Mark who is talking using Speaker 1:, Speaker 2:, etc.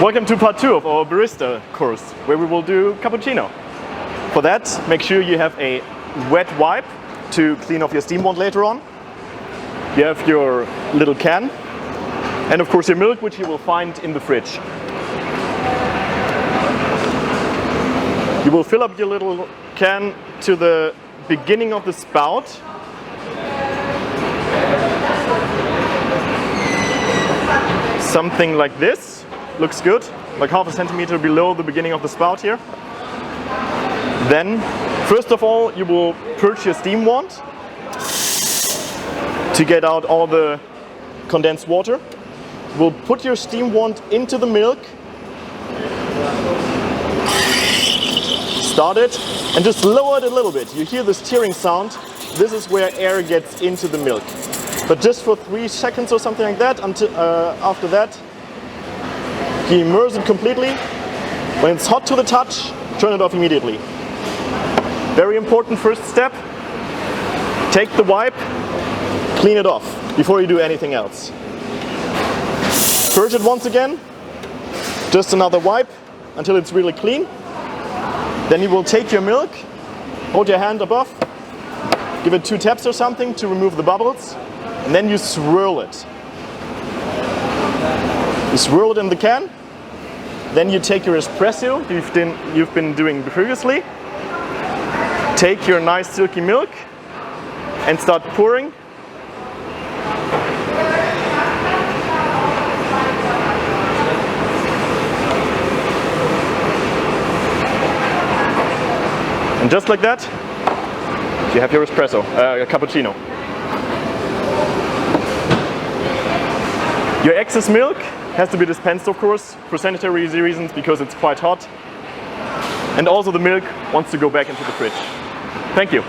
Speaker 1: Welcome to part 2 of our barista course, where we will do cappuccino. For that, make sure you have a wet wipe to clean off your steam wand later on. You have your little can, and of course your milk, which you will find in the fridge. You will fill up your little can to the beginning of the spout. Something like this. Looks good, like half a centimeter below the beginning of the spout here. Then, first of all, you will purge your steam wand to get out all the condensed water. You will put your steam wand into the milk, start it, and just lower it a little bit. You hear this tearing sound. This is where air gets into the milk. But just for 3 seconds or something like that, until after that, you immerse it completely. When it's hot to the touch, turn it off immediately. Very important first step. Take the wipe, clean it off before you do anything else. Purge it once again. Just another wipe until it's really clean. Then you will take your milk, hold your hand above, give it 2 taps or something to remove the bubbles, and then you swirl it. You swirl it in the can. Then you take your espresso you've been doing previously. Take your nice silky milk and start pouring. And just like that, you have your espresso, cappuccino. Your excess milk has to be dispensed, of course, for sanitary reasons, because it's quite hot. And also the milk wants to go back into the fridge. Thank you.